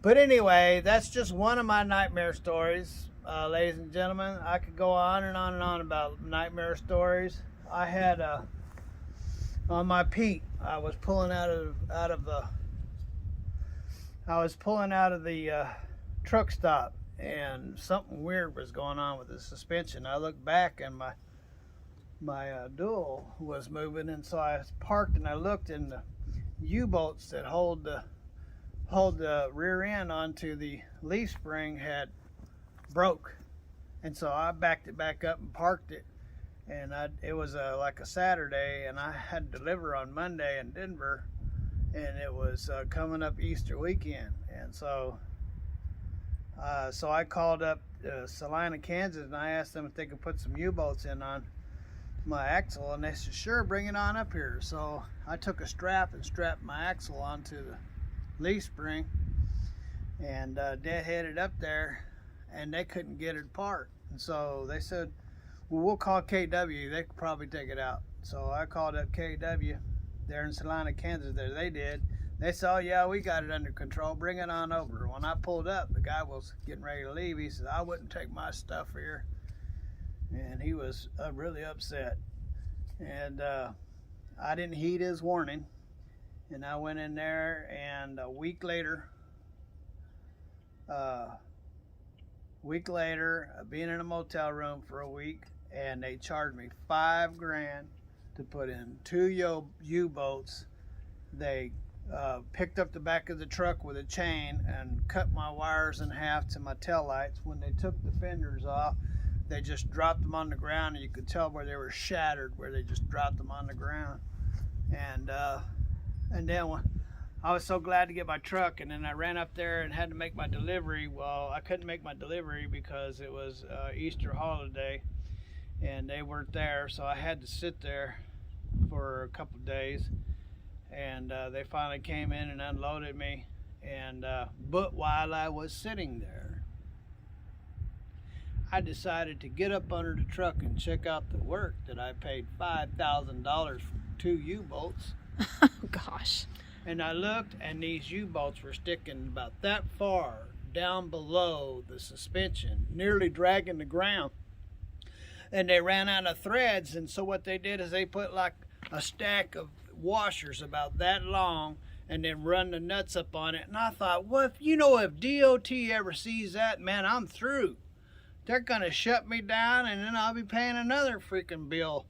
But anyway, that's just one of my nightmare stories, ladies and gentlemen. I could go on and on and on about nightmare stories. I had on my Pete, I was pulling out of the truck stop, and something weird was going on with the suspension. I looked back, and my dual was moving, and so I parked and I looked, and the U-bolts that hold the rear end onto the leaf spring had broke, and so I backed it back up and parked it. And it was like a Saturday, and I had to deliver on Monday in Denver, and it was coming up Easter weekend, and so I called up Salina, Kansas, and I asked them if they could put some U-bolts in on my axle, and they said, sure, bring it on up here. So I took a strap and strapped my axle onto the leaf spring, and deadheaded up there, and they couldn't get it apart. And so they said, well, we'll call KW. They could probably take it out. So I called up KW there in Salina, Kansas. There they did. They said, oh yeah, we got it under control. Bring it on over. When I pulled up, the guy was getting ready to leave. He said, I wouldn't take my stuff here. And he was really upset. And I didn't heed his warning. And I went in there, and a week later, being in a motel room for a week, and they charged me $5,000 to put in 2 U-bolts. They picked up the back of the truck with a chain and cut my wires in half to my tail lights. When they took the fenders off, they just dropped them on the ground, and you could tell where they were shattered, where they just dropped them on the ground. And then I was so glad to get my truck, and then I ran up there and had to make my delivery. Well, I couldn't make my delivery because it was Easter holiday, and they weren't there, so I had to sit there for a couple of days. And they finally came in and unloaded me. And but while I was sitting there, I decided to get up under the truck and check out the work that I paid $5,000 for 2 U-bolts. Oh gosh. And I looked, and these U-bolts were sticking about that far down below the suspension, nearly dragging the ground. And they ran out of threads, and so what they did is they put like a stack of washers about that long, and then run the nuts up on it. And I thought, well, if DOT ever sees that, man, I'm through. They're gonna shut me down, and then I'll be paying another freaking bill.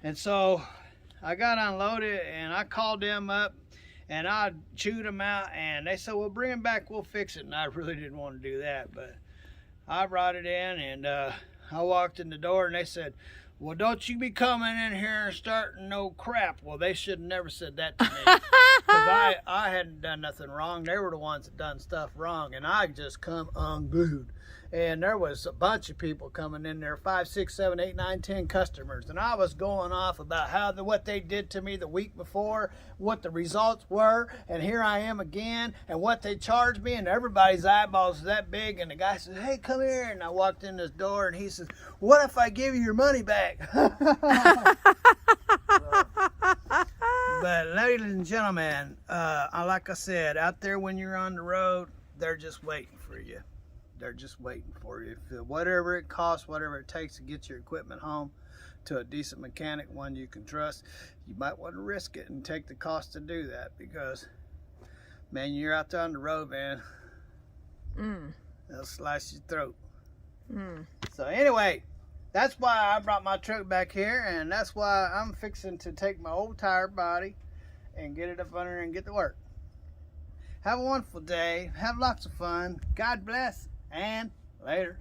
And so I got unloaded, and I called them up, and I chewed them out, and they said, well, bring them back, we'll fix it. And I really didn't want to do that, but I brought it in, and I walked in the door, and they said, well, don't you be coming in here and starting no crap. Well, they should have never said that to me, because I hadn't done nothing wrong. They were the ones that done stuff wrong, and I just come unglued. And there was a bunch of people coming in there, 5, 6, 7, 8, 9, 10 customers. And I was going off about what they did to me the week before, what the results were, and here I am again, and what they charged me, and everybody's eyeballs that big. And the guy says, hey, come here. And I walked in this door, and he says, what if I give you your money back? But ladies and gentlemen, like I said, out there when you're on the road, they're just waiting for you. They're just waiting for you. Whatever it costs, whatever it takes to get your equipment home to a decent mechanic, one you can trust, you might want to risk it and take the cost to do that, because, man, you're out there on the road, man. They'll slice your throat. So anyway, that's why I brought my truck back here, and that's why I'm fixing to take my old tire body and get it up under and get to work. Have a wonderful day. Have lots of fun. God bless. And later.